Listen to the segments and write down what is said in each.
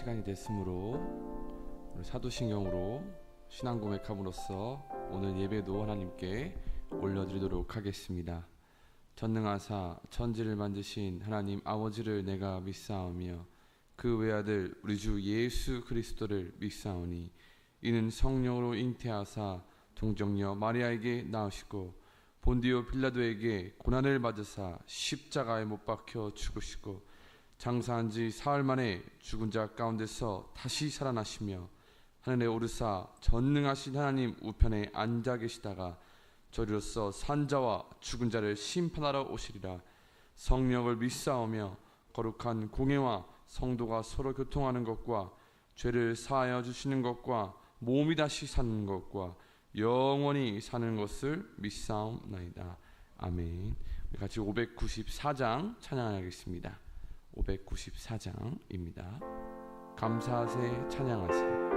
시간이 됐으므로 사도신경으로 신앙 고백함으로써 오늘 예배도 하나님께 올려드리도록 하겠습니다. 전능하사 천지를 만드신 하나님 아버지를 내가 믿사오며 그 외아들 우리 주 예수 그리스도를 믿사오니 이는 성령으로 잉태하사 동정녀 마리아에게 낳으시고 본디오 빌라도에게 고난을 받으사 십자가에 못 박혀 죽으시고 장사한 지 사흘 만에 죽은 자 가운데서 다시 살아나시며 하늘에 오르사 전능하신 하나님 우편에 앉아 계시다가 저리로서 산자와 죽은 자를 심판하러 오시리라. 성령을 믿사오며 거룩한 공예와 성도가 서로 교통하는 것과 죄를 사하여 주시는 것과 몸이 다시 사는 것과 영원히 사는 것을 믿사옵나이다. 아멘. 우리 같이 594장 찬양하겠습니다. 594장입니다. 감사하세 찬양하세.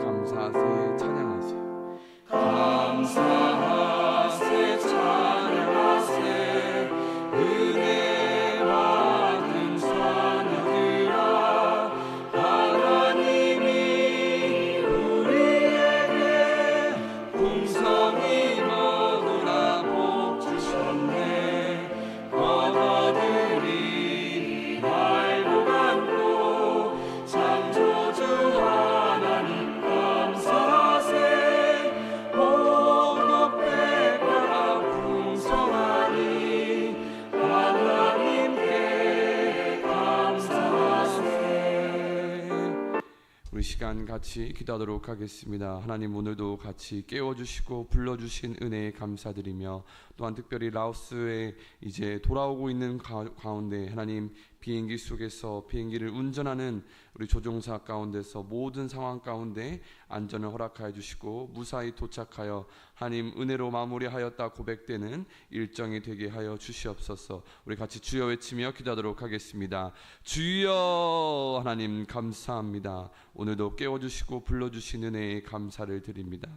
감사하세 찬양하세. 감사하세 찬양하세. 은혜 받은 자녀들아 하나님이 우리에게 풍성히 먹으라 복 주셨네. 권아들이 알고 감고 창조주 하나님 우리 시간 같이 기도하도록 하겠습니다. 하나님 오늘도 같이 깨워주시고 불러주신 은혜에 감사드리며 또한 특별히 라오스에 이제 돌아오고 있는 가운데 하나님 비행기 속에서 비행기를 운전하는 우리 조종사 가운데서 모든 상황 가운데 안전을 허락하여 주시고 무사히 도착하여 하나님 은혜로 마무리하였다 고백되는 일정이 되게 하여 주시옵소서. 우리 같이 주여 외치며 기도하도록 하겠습니다. 주여 하나님 감사합니다. 오늘도 깨워주시고 불러주신 은혜에 감사를 드립니다.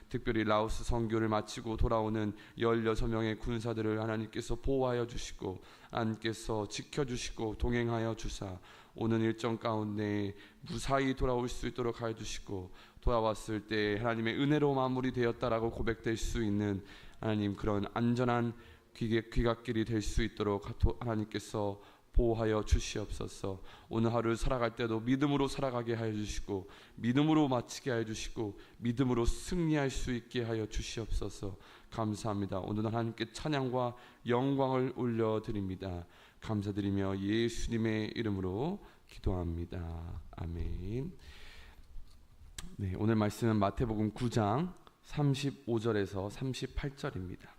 특별히 라오스 선교를 마치고 돌아오는 16명의 군사들을 하나님께서 보호하여 주시고 하나님께서 지켜주시고 동행하여 주사 오는 일정 가운데 무사히 돌아올 수 있도록 하여 주시고 돌아왔을 때 하나님의 은혜로 마무리되었다라고 고백될 수 있는 하나님 그런 안전한 귀갓길이 될 수 있도록 하나님께서 보호하여 주시옵소서. 오늘 하루 살아갈 때도 믿음으로 살아가게 하여 주시고 믿음으로 마치게 하여 주시고 믿음으로 승리할 수 있게 하여 주시옵소서. 감사합니다. 오늘 하나님께 찬양과 영광을 올려드립니다. 감사드리며 예수님의 이름으로 기도합니다. 아멘. 네, 오늘 말씀은 마태복음 9장 35절에서 38절입니다.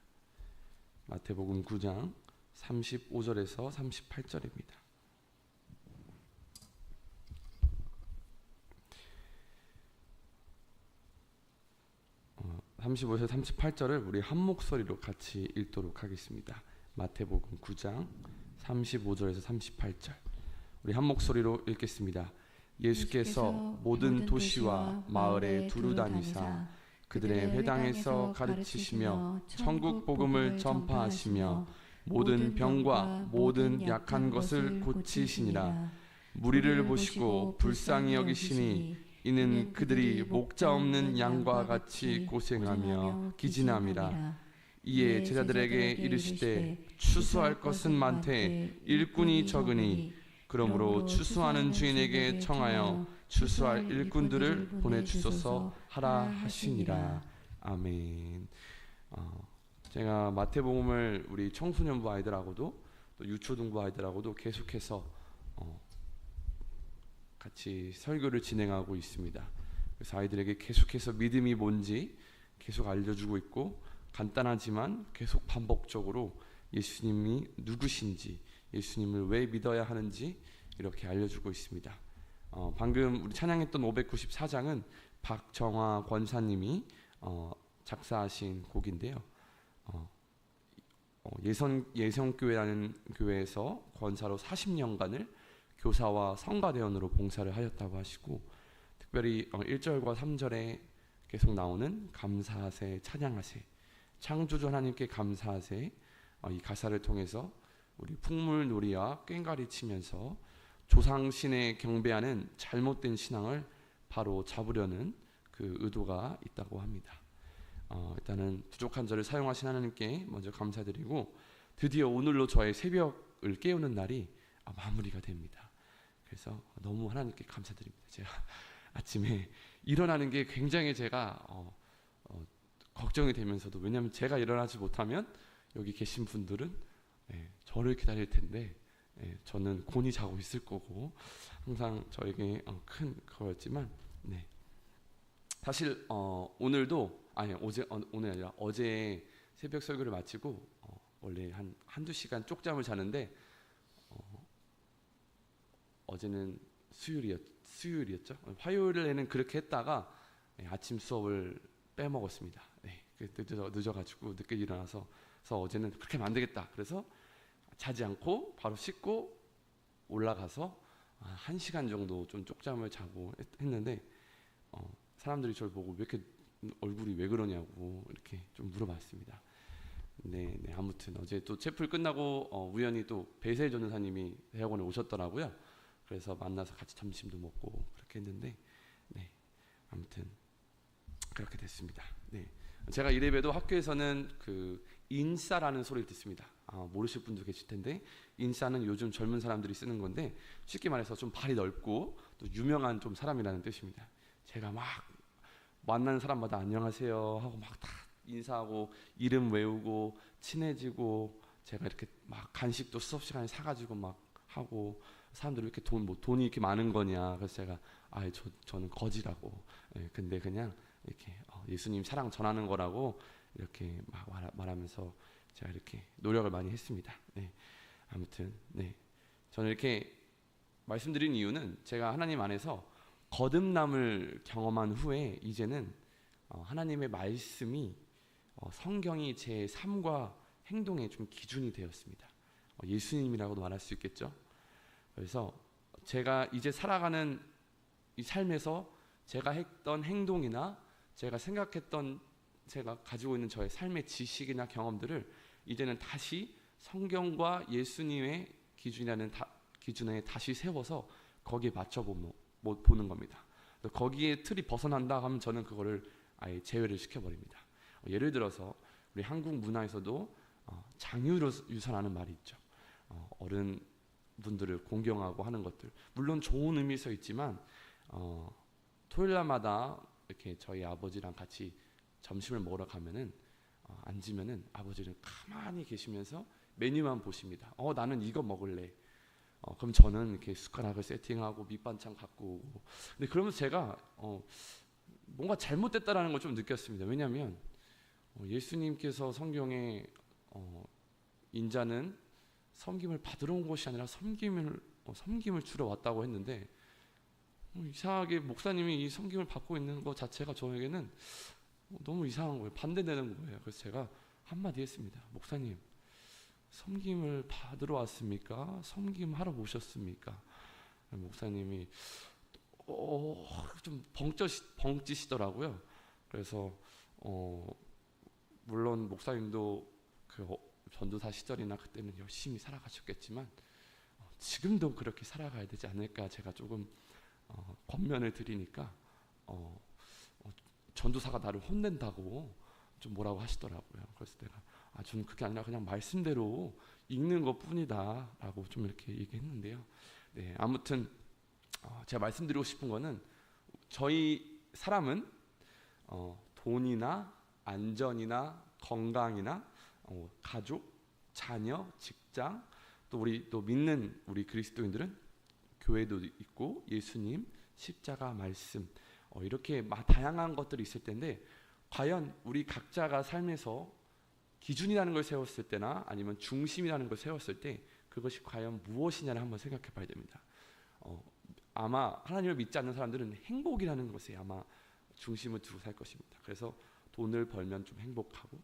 마태복음 9장 35절에서 38절입니다. 35에서 38절을 우리 한 목소리로 같이 읽도록 하겠습니다. 마태복음 9장 35절에서 38절 우리 한 목소리로 읽겠습니다. 예수께서 모든 도시와 마을에 두루 다니사 그들의 회당에서 가르치시며 천국 복음을 전파하시며 모든 병과 모든 약한 것을 고치시니라. 무리를 보시고 불쌍히 여기시니 이는 그들이 목자 없는 양과 같이 고생하며 기진함이라. 이에 제자들에게 이르시되 추수할 것은 많되 일꾼이 적으니 그러므로 추수하는 주인에게 청하여 추수할 일꾼들을 보내주소서 하라 하시니라. 아멘. 제가 마태복음을 우리 청소년부 아이들하고도 또 유초등부 아이들하고도 계속해서 같이 설교를 진행하고 있습니다. 그래서 아이들에게 계속해서 믿음이 뭔지 계속 알려주고 있고 간단하지만 계속 반복적으로 예수님이 누구신지 예수님을 왜 믿어야 하는지 이렇게 알려주고 있습니다. 방금 우리 찬양했던 594장은 박정화 권사님이 작사하신 곡인데요. 예성교회라는 교회에서 권사로 40년간을 교사와 성가대원으로 봉사를 하셨다고 하시고 특별히 1절과 3절에 계속 나오는 감사하세 찬양하세 창조주 하나님께 감사하세 이 가사를 통해서 우리 풍물놀이와 꽹과리 치면서 조상신에 경배하는 잘못된 신앙을 바로 잡으려는 그 의도가 있다고 합니다. 일단은 부족한 저를 사용하신 하나님께 먼저 감사드리고 드디어 오늘로 저의 새벽을 깨우는 날이 마무리가 됩니다. 그래서 너무 하나님께 감사드립니다. 제가 아침에 일어나는 게 굉장히 제가 걱정이 되면서도 왜냐하면 제가 일어나지 못하면 여기 계신 분들은 저를 기다릴 텐데 저는 곤히 자고 있을 거고 항상 저에게 큰 거였지만 사실 오늘도 오늘 아니라 어제 새벽 설교를 마치고 원래 한두 시간 쪽잠을 자는데 어제는 수요일이었죠. 화요일에는 그렇게 했다가 아침 수업을 빼먹었습니다. 늦어가지고 늦게 일어나서 어제는 그렇게 하면 안 되겠다. 그래서 자지 않고 바로 씻고 올라가서 1시간 정도 좀 쪽잠을 자고 했는데 사람들이 저를 보고 왜 이렇게 얼굴이 왜 그러냐고 이렇게 좀 물어봤습니다. 아무튼 어제 또 채플 끝나고 우연히 또 배세 전도사님이 대학원에 오셨더라고요. 그래서 만나서 같이 점심도 먹고 그렇게 했는데 아무튼 그렇게 됐습니다. 제가 이래봬도 학교에서는 그 인싸라는 소리를 듣습니다. 모르실 분도 계실 텐데 인싸는 요즘 젊은 사람들이 쓰는 건데 쉽게 말해서 좀 발이 넓고 또 유명한 좀 사람이라는 뜻입니다. 제가 막 만나는 사람마다 안녕하세요 하고 막 다 인사하고 이름 외우고 친해지고 제가 이렇게 막 간식도 수업 시간에 사가지고 막 하고 사람들이 왜 이렇게 돈이 이렇게 많은 거냐 그래서 제가 저는 거지라고 근데 그냥 이렇게 예수님 사랑 전하는 거라고 이렇게 막 말하면서 제가 이렇게 노력을 많이 했습니다. 아무튼 저는 이렇게 말씀드린 이유는 제가 하나님 안에서 거듭남을 경험한 후에 이제는 하나님의 말씀이 성경이 제 삶과 행동의 좀 기준이 되었습니다. 예수님이라고도 말할 수 있겠죠. 그래서 제가 이제 살아가는 이 삶에서 제가 했던 행동이나 제가 생각했던 제가 가지고 있는 저의 삶의 지식이나 경험들을 이제는 다시 성경과 예수님의 기준에 다시 세워서 거기에 맞춰 보는 겁니다. 거기에 틀이 벗어난다 하면 저는 그거를 아예 제외를 시켜버립니다. 예를 들어서 우리 한국 문화에서도 장유유서라는 말이 있죠. 어른분들을 공경하고 하는 것들 물론 좋은 의미에서 있지만 토요일날마다 이렇게 저희 아버지랑 같이 점심을 먹으러 가면은 앉으면은 아버지는 가만히 계시면서 메뉴만 보십니다. 나는 이거 먹을래. 그럼 저는 이렇게 숟가락을 세팅하고 밑반찬 갖고 오고. 근데 그러면서 제가 뭔가 잘못됐다라는 걸 좀 느꼈습니다. 왜냐하면 예수님께서 성경에 인자는 섬김을 받으러 온 것이 아니라 섬김을 주러 왔다고 했는데 이상하게 목사님이 이 섬김을 받고 있는 것 자체가 저에게는 너무 이상한 거예요. 반대되는 거예요. 그래서 제가 한마디 했습니다. 목사님, 섬김을 받으러 왔습니까? 섬김하러 오셨습니까? 목사님이 좀 벙찌시더라고요. 그래서 물론 목사님도 그 전도사 시절이나 그때는 열심히 살아가셨겠지만 지금도 그렇게 살아가야 되지 않을까 제가 조금 권면을 드리니까 전도사가 나를 혼낸다고 좀 뭐라고 하시더라고요. 그래서 내가 저는 그게 아니라 그냥 말씀대로 읽는 것뿐이다 라고 좀 이렇게 얘기했는데요. 네, 아무튼 제가 말씀드리고 싶은 거는 저희 사람은 돈이나 안전이나 건강이나 가족, 자녀, 직장, 또 우리 또 믿는 우리 그리스도인들은 교회도 있고 예수님, 십자가, 말씀 이렇게 다양한 것들이 있을 텐데 과연 우리 각자가 삶에서 기준이라는 걸 세웠을 때나 아니면 중심이라는 걸 세웠을 때 그것이 과연 무엇이냐를 한번 생각해 봐야 됩니다. 아마 하나님을 믿지 않는 사람들은 행복이라는 것에 아마 중심을 두고 살 것입니다. 그래서 돈을 벌면 좀 행복하고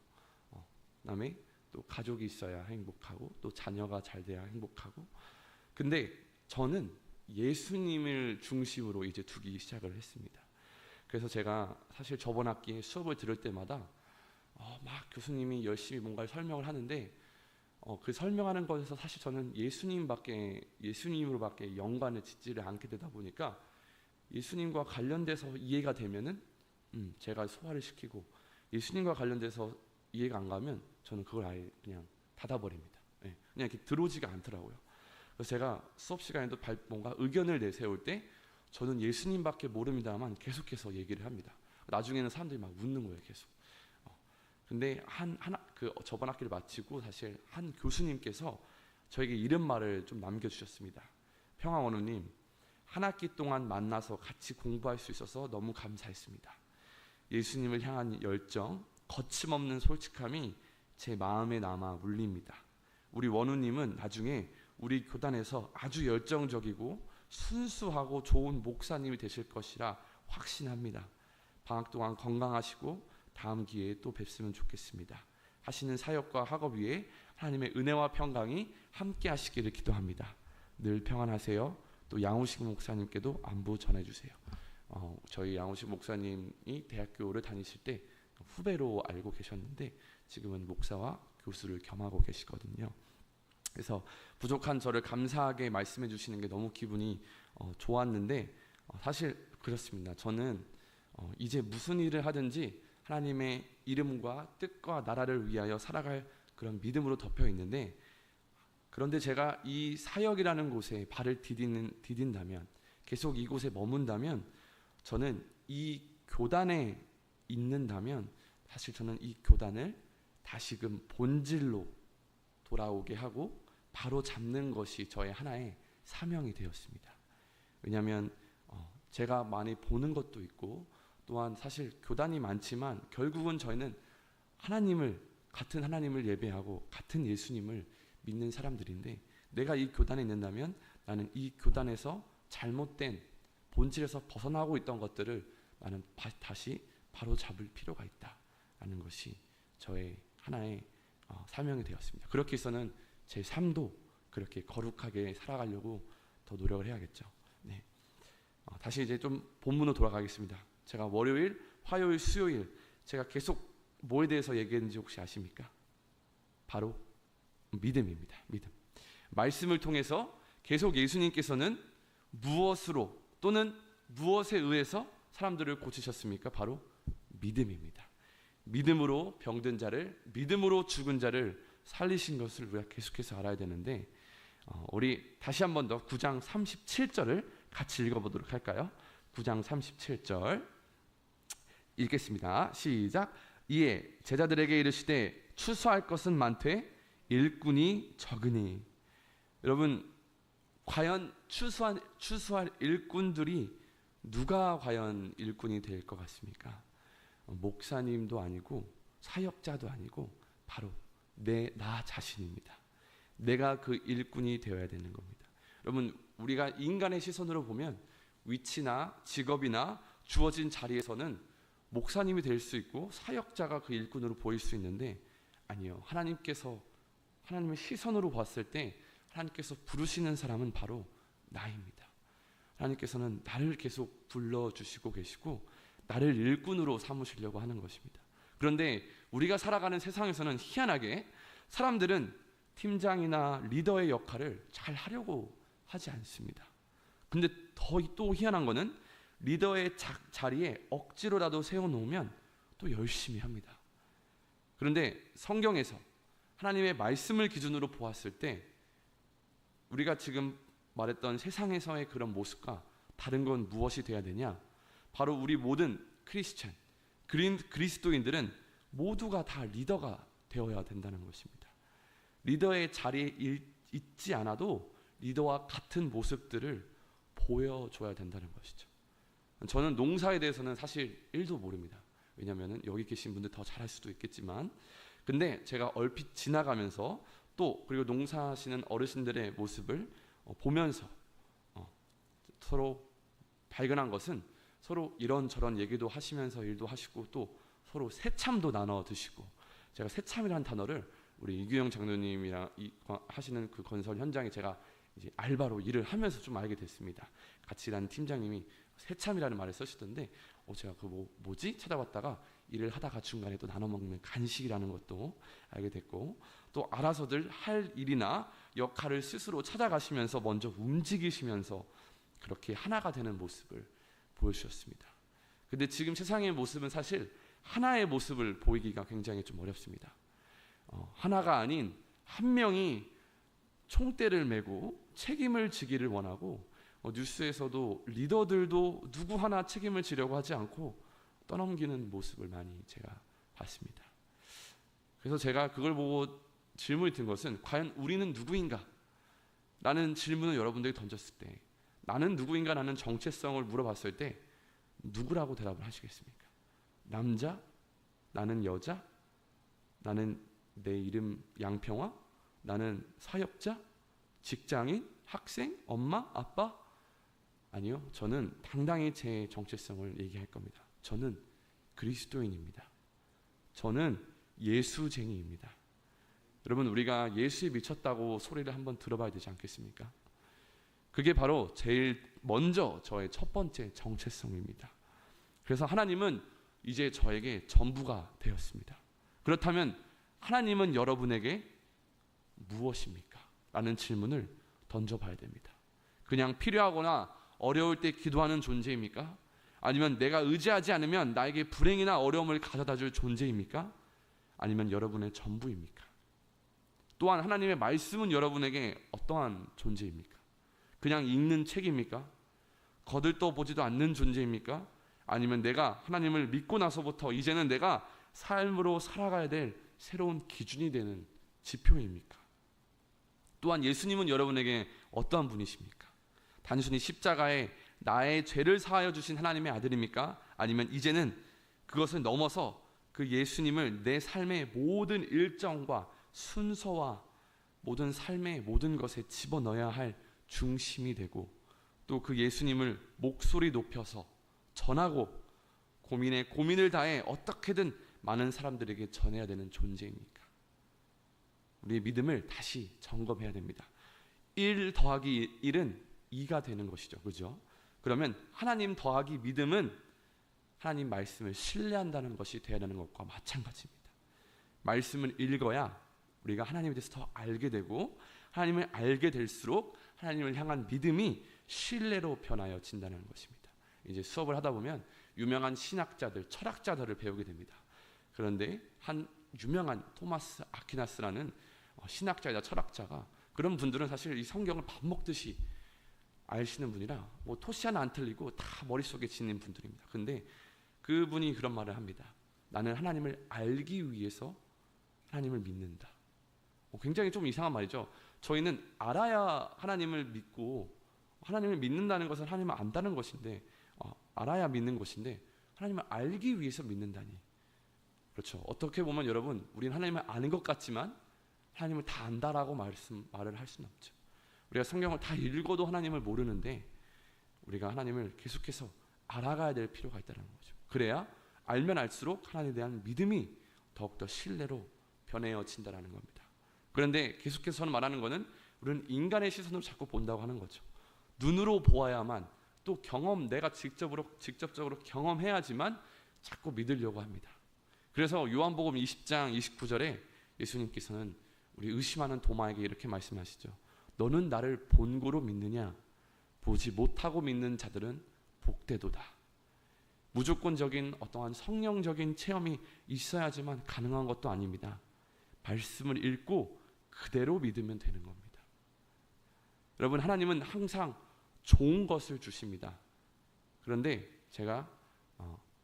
그다음에 또 가족이 있어야 행복하고 또 자녀가 잘 돼야 행복하고 근데 저는 예수님을 중심으로 이제 두기 시작을 했습니다. 그래서 제가 사실 저번 학기에 수업을 들을 때마다 막 교수님이 열심히 뭔가를 설명을 하는데 그 설명하는 것에서 사실 저는 예수님으로밖에 연관을 짓지를 않게 되다 보니까 예수님과 관련돼서 이해가 되면은 제가 소화를 시키고 예수님과 관련돼서 이해가 안 가면 저는 그걸 아예 그냥 닫아버립니다. 그냥 이렇게 들어오지가 않더라고요. 그래서 제가 수업 시간에도 뭔가 의견을 내세울 때 저는 예수님밖에 모릅니다만 계속해서 얘기를 합니다. 나중에는 사람들이 막 웃는 거예요, 계속. 근데 저번 학기를 마치고 사실 한 교수님께서 저에게 이런 말을 좀 남겨주셨습니다. 평화원우님, 한 학기 동안 만나서 같이 공부할 수 있어서 너무 감사했습니다. 예수님을 향한 열정, 거침없는 솔직함이 제 마음에 남아 울립니다. 우리 원우님은 나중에 우리 교단에서 아주 열정적이고 순수하고 좋은 목사님이 되실 것이라 확신합니다. 방학 동안 건강하시고 다음 기회에 또 뵙으면 좋겠습니다. 하시는 사역과 학업 위에 하나님의 은혜와 평강이 함께 하시기를 기도합니다. 늘 평안하세요. 또 양우식 목사님께도 안부 전해주세요. 저희 양우식 목사님이 대학교를 다니실 때 후배로 알고 계셨는데 지금은 목사와 교수를 겸하고 계시거든요. 그래서 부족한 저를 감사하게 말씀해 주시는 게 너무 기분이 좋았는데 사실 그렇습니다. 저는 이제 무슨 일을 하든지 하나님의 이름과 뜻과 나라를 위하여 살아갈 그런 믿음으로 덮여 있는데 그런데 제가 이 사역이라는 곳에 발을 디딘다면 계속 이곳에 머문다면 저는 이 교단에 있는다면 사실 저는 이 교단을 다시금 본질로 돌아오게 하고 바로 잡는 것이 저의 하나의 사명이 되었습니다. 왜냐하면 제가 많이 보는 것도 있고 또한 사실 교단이 많지만 결국은 저희는 같은 하나님을 예배하고 같은 예수님을 믿는 사람들인데 내가 이 교단에 있는다면 나는 이 교단에서 잘못된 본질에서 벗어나고 있던 것들을 나는 다시 바로 잡을 필요가 있다라는 것이 저의 하나의 사명이 되었습니다. 그렇게 해서는 제 삶도 그렇게 거룩하게 살아가려고 더 노력을 해야겠죠. 네. 다시 이제 좀 본문으로 돌아가겠습니다. 제가 월요일, 화요일, 수요일 제가 계속 뭐에 대해서 얘기했는지 혹시 아십니까? 바로 믿음입니다. 믿음. 말씀을 통해서 계속 예수님께서는 무엇으로 또는 무엇에 의해서 사람들을 고치셨습니까? 바로 믿음입니다. 믿음으로 병든 자를, 믿음으로 죽은 자를 살리신 것을 우리가 계속해서 알아야 되는데 우리 다시 한 번 더 9장 37절을 같이 읽어보도록 할까요? 9장 37절 읽겠습니다. 시작. 이에 제자들에게 이르시되 추수할 것은 많되 일꾼이 적으니. 여러분 과연 추수할 일꾼들이 누가 과연 일꾼이 될 것 같습니까? 목사님도 아니고 사역자도 아니고 바로 나 자신입니다. 내가 그 일꾼이 되어야 되는 겁니다. 여러분, 우리가 인간의 시선으로 보면 위치나 직업이나 주어진 자리에서는 목사님이 될 수 있고 사역자가 그 일꾼으로 보일 수 있는데, 아니요, 하나님의 시선으로 봤을 때 하나님께서 부르시는 사람은 바로 나입니다. 하나님께서는 나를 계속 불러주시고 계시고 나를 일꾼으로 삼으시려고 하는 것입니다. 그런데 우리가 살아가는 세상에서는 희한하게 사람들은 팀장이나 리더의 역할을 잘 하려고 하지 않습니다. 근데 또 희한한 거는 리더의 자리에 억지로라도 세워놓으면 또 열심히 합니다. 그런데 성경에서 하나님의 말씀을 기준으로 보았을 때 우리가 지금 말했던 세상에서의 그런 모습과 다른 건 무엇이 돼야 되냐? 바로 우리 모든 그리스도인들은 모두가 다 리더가 되어야 된다는 것입니다. 리더의 자리에 있지 않아도 리더와 같은 모습들을 보여줘야 된다는 것이죠. 저는 농사에 대해서는 사실 1도 모릅니다. 왜냐하면 여기 계신 분들 더 잘할 수도 있겠지만, 근데 제가 얼핏 지나가면서 또 그리고 농사하시는 어르신들의 모습을 보면서 서로 발견한 것은 서로 이런저런 얘기도 하시면서 일도 하시고 또 서로 새참도 나눠 드시고, 제가 새참이라는 단어를 우리 이규영 장로님이랑 하시는 그 건설 현장에 제가 이제 알바로 일을 하면서 좀 알게 됐습니다. 같이 일하는 팀장님이 새참이라는 말을 쓰시던데 제가 뭐지? 찾아봤다가 일을 하다가 중간에 또 나눠 먹는 간식이라는 것도 알게 됐고, 또 알아서들 할 일이나 역할을 스스로 찾아가시면서 먼저 움직이시면서 그렇게 하나가 되는 모습을 보여주셨습니다. 근데 지금 세상의 모습은 사실 하나의 모습을 보이기가 굉장히 좀 어렵습니다. 하나가 아닌 한 명이 총대를 메고 책임을 지기를 원하고, 뉴스에서도 리더들도 누구 하나 책임을 지려고 하지 않고 떠넘기는 모습을 많이 제가 봤습니다. 그래서 제가 그걸 보고 질문이 든 것은, 과연 우리는 누구인가? 라는 질문을 여러분들이 던졌을 때, 나는 누구인가 라는 정체성을 물어봤을 때 누구라고 대답을 하시겠습니까? 남자? 나는 여자? 나는 내 이름 양평화? 나는 사역자? 직장인? 학생? 엄마? 아빠? 아니요, 저는 당당히 제 정체성을 얘기할 겁니다. 저는 그리스도인입니다. 저는 예수쟁이입니다. 여러분, 우리가 예수에 미쳤다고 소리를 한번 들어봐야 되지 않겠습니까? 그게 바로 제일 먼저 저의 첫 번째 정체성입니다. 그래서 하나님은 이제 저에게 전부가 되었습니다. 그렇다면 하나님은 여러분에게 무엇입니까? 라는 질문을 던져봐야 됩니다. 그냥 필요하거나 어려울 때 기도하는 존재입니까? 아니면 내가 의지하지 않으면 나에게 불행이나 어려움을 가져다 줄 존재입니까? 아니면 여러분의 전부입니까? 또한 하나님의 말씀은 여러분에게 어떠한 존재입니까? 그냥 읽는 책입니까? 거들떠보지도 않는 존재입니까? 아니면 내가 하나님을 믿고 나서부터 이제는 내가 삶으로 살아가야 될 새로운 기준이 되는 지표입니까? 또한 예수님은 여러분에게 어떠한 분이십니까? 단순히 십자가에 나의 죄를 사하여 주신 하나님의 아들입니까? 아니면 이제는 그것을 넘어서 그 예수님을 내 삶의 모든 일정과 순서와 모든 삶의 모든 것에 집어넣어야 할 중심이 되고, 또 그 예수님을 목소리 높여서 전하고 고민을 다해 어떻게든 많은 사람들에게 전해야 되는 존재입니까? 우리의 믿음을 다시 점검해야 됩니다. 1 더하기 1은 2가 되는 것이죠. 그죠? 그러면 하나님 더하기 믿음은 하나님 말씀을 신뢰한다는 것이 되어야 하는 것과 마찬가지입니다. 말씀을 읽어야 우리가 하나님에 대해서 더 알게 되고, 하나님을 알게 될수록 하나님을 향한 믿음이 신뢰로 변하여진다는 것입니다. 이제 수업을 하다 보면 유명한 신학자들, 철학자들을 배우게 됩니다. 그런데 한 유명한 토마스 아퀴나스라는 신학자이자 철학자가, 그런 분들은 사실 이 성경을 밥 먹듯이 아시는 분이라 토시 하나 안 틀리고 다 머릿속에 지닌 분들입니다. 근데 그분이 그런 말을 합니다. 나는 하나님을 알기 위해서 하나님을 믿는다. 굉장히 좀 이상한 말이죠. 저희는 알아야 하나님을 믿고, 하나님을 믿는다는 것은 하나님을 안다는 것인데 알아야 믿는 것인데 하나님을 알기 위해서 믿는다니. 그렇죠. 어떻게 보면 여러분, 우리는 하나님을 아는 것 같지만 하나님을 다 안다라고 말을 할 수는 없죠. 우리가 성경을 다 읽어도 하나님을 모르는데 우리가 하나님을 계속해서 알아가야 될 필요가 있다는 거죠. 그래야 알면 알수록 하나님에 대한 믿음이 더욱더 신뢰로 변해진다는 겁니다. 그런데 계속해서 저는 말하는 것은 우리는 인간의 시선으로 자꾸 본다고 하는 거죠. 눈으로 보아야만, 또 내가 직접적으로 경험해야지만 자꾸 믿으려고 합니다. 그래서 요한복음 20장 29절에 예수님께서는 우리 의심하는 도마에게 이렇게 말씀하시죠. 너는 나를 본고로 믿느냐? 보지 못하고 믿는 자들은 복되도다. 무조건적인 어떠한 성령적인 체험이 있어야지만 가능한 것도 아닙니다. 말씀을 읽고 그대로 믿으면 되는 겁니다. 여러분, 하나님은 항상 좋은 것을 주십니다. 그런데 제가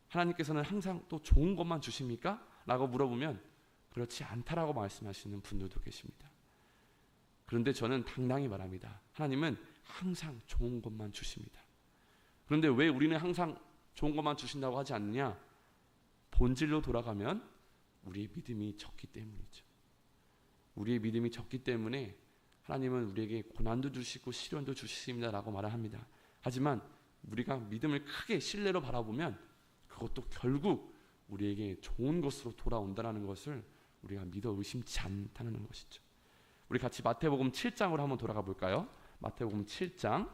하나님께서는 항상 또 좋은 것만 주십니까? 라고 물어보면 그렇지 않다라고 말씀하시는 분들도 계십니다. 그런데 저는 당당히 말합니다. 하나님은 항상 좋은 것만 주십니다. 그런데 왜 우리는 항상 좋은 것만 주신다고 하지 않느냐? 본질로 돌아가면 우리의 믿음이 적기 때문이죠. 우리의 믿음이 적기 때문에 하나님은 우리에게 고난도 주시고 시련도 주십니다라고 말을 합니다. 하지만 우리가 믿음을 크게 신뢰로 바라보면 그것도 결국 우리에게 좋은 것으로 돌아온다는 것을 우리가 믿어 의심치 않다는 것이죠. 우리 같이 마태복음 7장으로 한번 돌아가 볼까요? 마태복음 7장의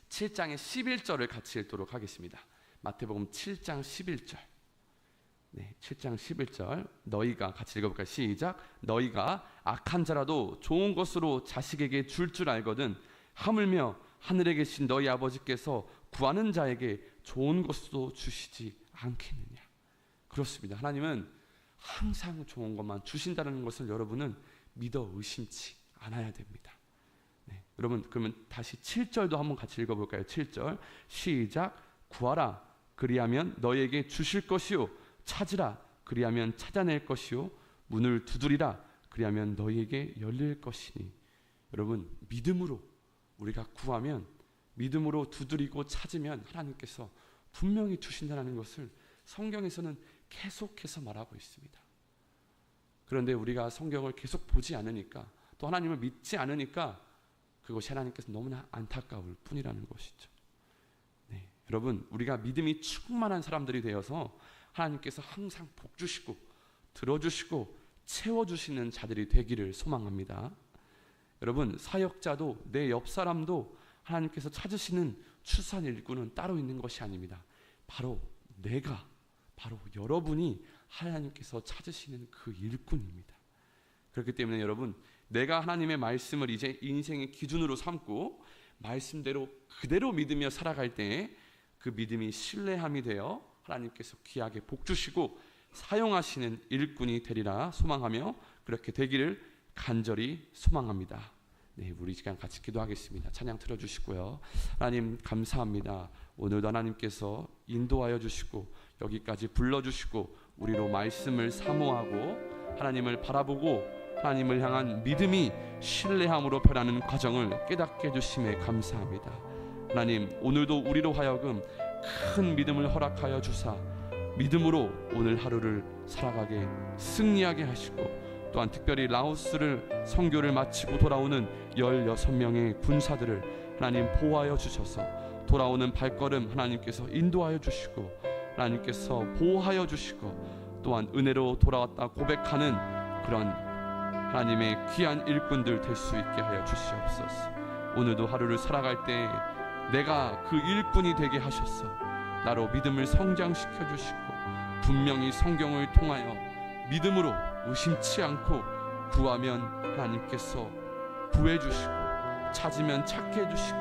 11절을 같이 읽도록 하겠습니다. 마태복음 7장 11절. 네, 7장 11절. 너희가 같이 읽어볼까요? 시작. 너희가 악한 자라도 좋은 것으로 자식에게 줄 알거든 하물며 하늘에 계신 너희 아버지께서 구하는 자에게 좋은 것도 주시지 않겠느냐. 그렇습니다. 하나님은 항상 좋은 것만 주신다는 것을 여러분은 믿어 의심치 않아야 됩니다. 네, 여러분, 그러면 다시 7절도 한번 같이 읽어볼까요? 7절 시작. 구하라 그리하면 너희에게 주실 것이요, 찾으라 그리하면 찾아낼 것이요, 문을 두드리라 그리하면 너희에게 열릴 것이니. 여러분, 믿음으로 우리가 구하면, 믿음으로 두드리고 찾으면 하나님께서 분명히 주신다는 것을 성경에서는 계속해서 말하고 있습니다. 그런데 우리가 성경을 계속 보지 않으니까, 또 하나님을 믿지 않으니까 그것이 하나님께서 너무나 안타까울 뿐이라는 것이죠. 네, 여러분, 우리가 믿음이 충만한 사람들이 되어서 하나님께서 항상 복 주시고 들어주시고 채워주시는 자들이 되기를 소망합니다. 여러분, 사역자도 내 옆 사람도 하나님께서 찾으시는 추수한 일꾼은 따로 있는 것이 아닙니다. 바로 여러분이 하나님께서 찾으시는 그 일꾼입니다. 그렇기 때문에 여러분, 내가 하나님의 말씀을 이제 인생의 기준으로 삼고 말씀대로 그대로 믿으며 살아갈 때에 그 믿음이 신뢰함이 되어 하나님께서 귀하게 복 주시고 사용하시는 일꾼이 되리라 소망하며 그렇게 되기를 간절히 소망합니다. 네, 우리 시간 같이 기도하겠습니다. 찬양 틀어주시고요. 하나님 감사합니다. 오늘도 하나님께서 인도하여 주시고 여기까지 불러주시고 우리로 말씀을 사모하고 하나님을 바라보고 하나님을 향한 믿음이 신뢰함으로 변하는 과정을 깨닫게 해주심에 감사합니다. 하나님, 오늘도 우리로 하여금 큰 믿음을 허락하여 주사 믿음으로 오늘 하루를 살아가게 승리하게 하시고, 또한 특별히 라오스를 선교를 마치고 돌아오는 16명의 군사들을 하나님 보호하여 주셔서 돌아오는 발걸음 하나님께서 인도하여 주시고 하나님께서 보호하여 주시고, 또한 은혜로 돌아왔다 고백하는 그런 하나님의 귀한 일꾼들 될 수 있게 하여 주시옵소서. 오늘도 하루를 살아갈 때 내가 그 일꾼이 되게 하셔서 나로 믿음을 성장시켜 주시고, 분명히 성경을 통하여 믿음으로 의심치 않고 구하면 하나님께서 구해 주시고, 찾으면 찾게 해주시고,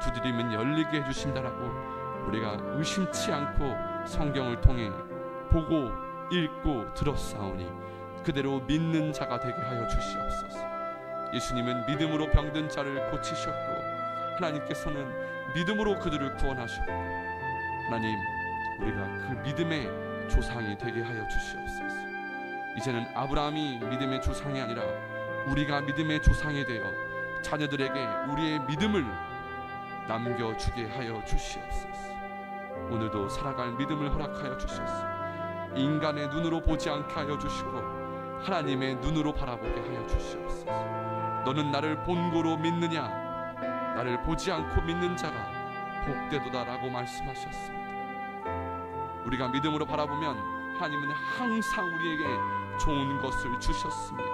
두드리면 열리게 해주신다라고 우리가 의심치 않고 성경을 통해 보고 읽고 들었사오니 그대로 믿는 자가 되게 하여 주시옵소서. 예수님은 믿음으로 병든 자를 고치셨고 하나님께서는 믿음으로 그들을 구원하셨고, 하나님, 우리가 그 믿음의 조상이 되게 하여 주시옵소서. 이제는 아브라함이 믿음의 조상이 아니라 우리가 믿음의 조상이 되어 자녀들에게 우리의 믿음을 남겨주게 하여 주시옵소서. 오늘도 살아갈 믿음을 허락하여 주셔서 인간의 눈으로 보지 않게 하여 주시고 하나님의 눈으로 바라보게 하여 주시옵소서. 너는 나를 본고로 믿느냐? 나를 보지 않고 믿는 자가 복되도다라고 말씀하셨습니다. 우리가 믿음으로 바라보면 하나님은 항상 우리에게 좋은 것을 주셨습니다.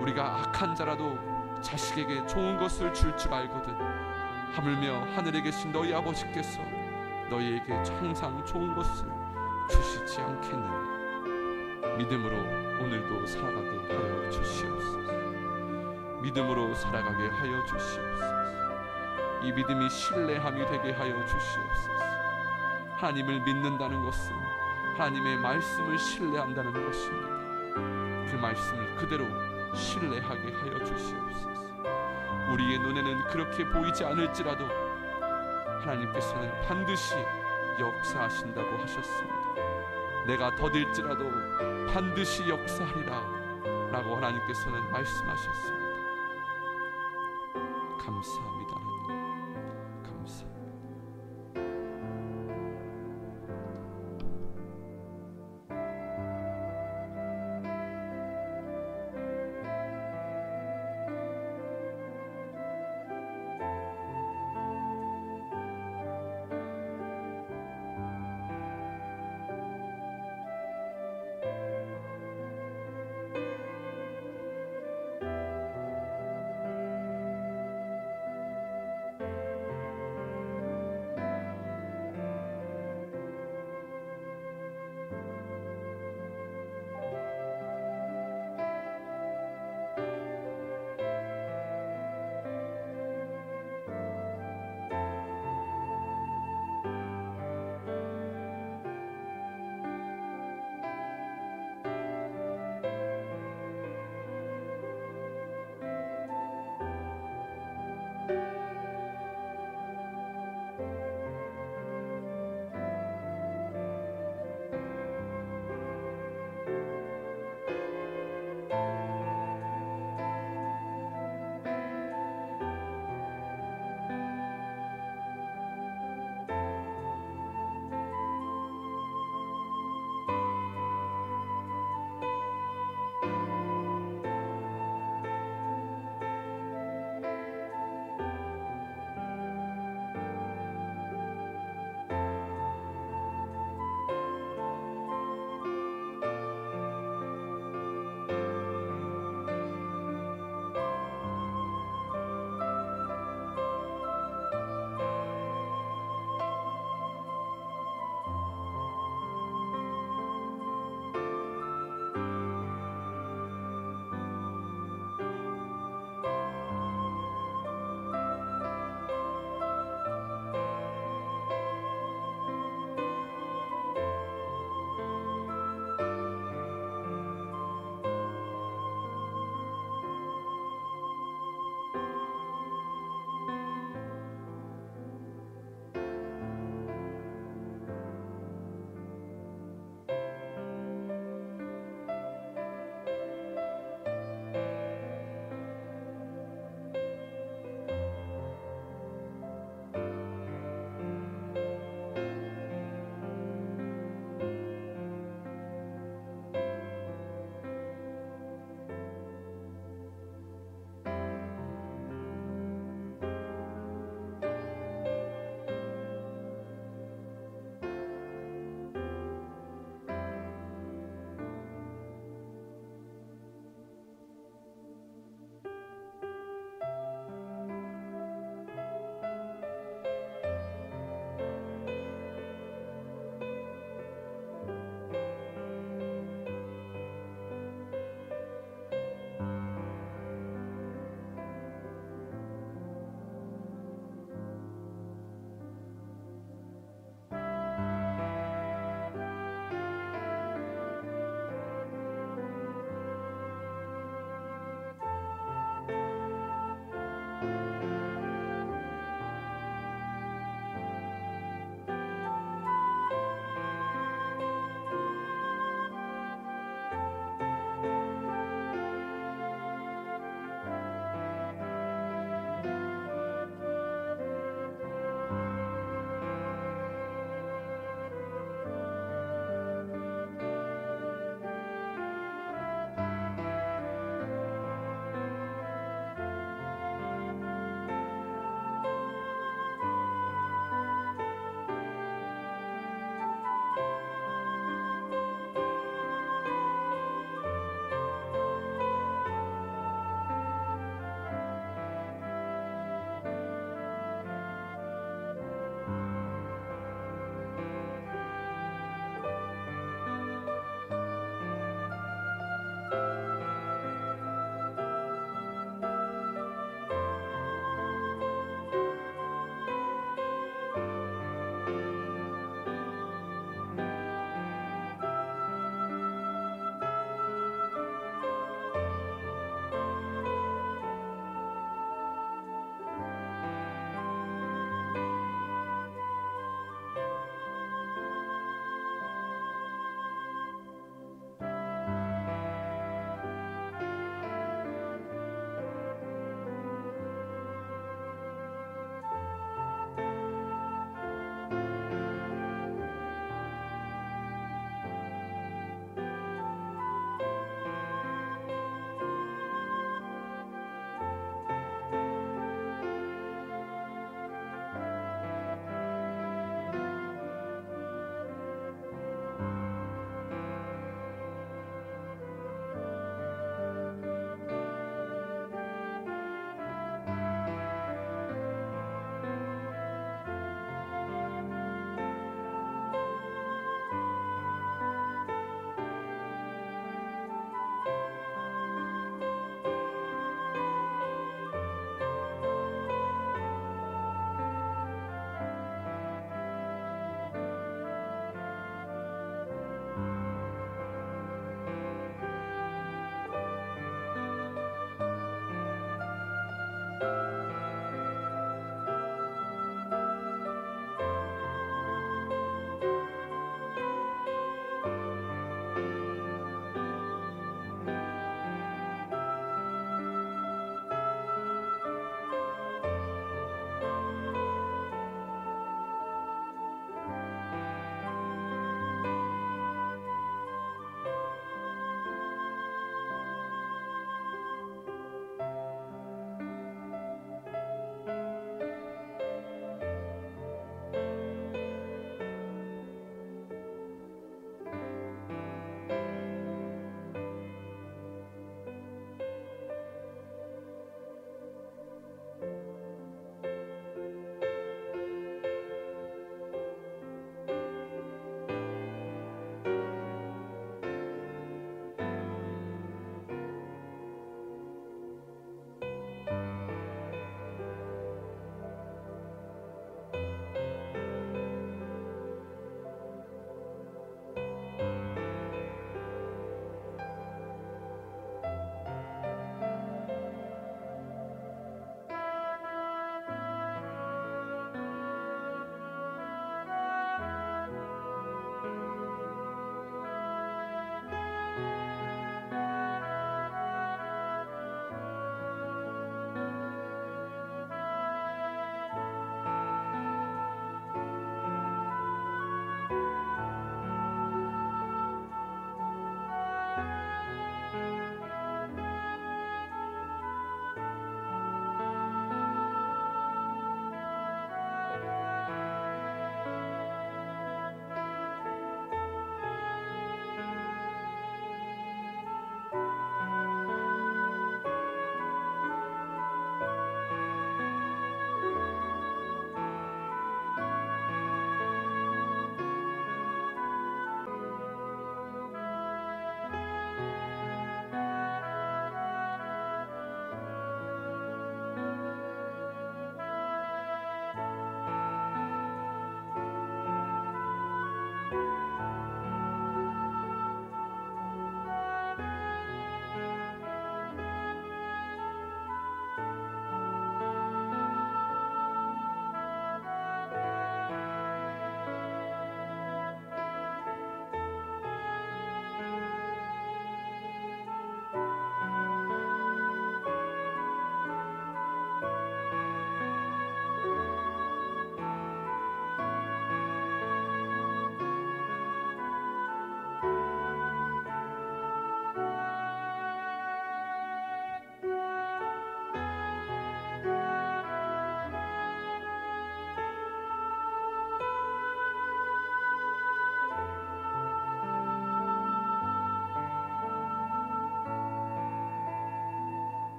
우리가 악한 자라도 자식에게 좋은 것을 줄 알거든 하물며 하늘에 계신 너희 아버지께서 너희에게 항상 좋은 것을 주시지 않겠느냐. 믿음으로 오늘도 살아가게 하여 주시옵소서. 믿음으로 살아가게 하여 주시옵소서. 이 믿음이 신뢰함이 되게 하여 주시옵소서. 하나님을 믿는다는 것은 하나님의 말씀을 신뢰한다는 것입니다. 그 말씀을 그대로 신뢰하게 하여 주시옵소서. 우리의 눈에는 그렇게 보이지 않을지라도 하나님께서는 반드시 역사하신다고 하셨습니다. 내가 더딜지라도 반드시 역사하리라 라고 하나님께서는 말씀하셨습니다. 감사합니다. 하나님 감사합니다.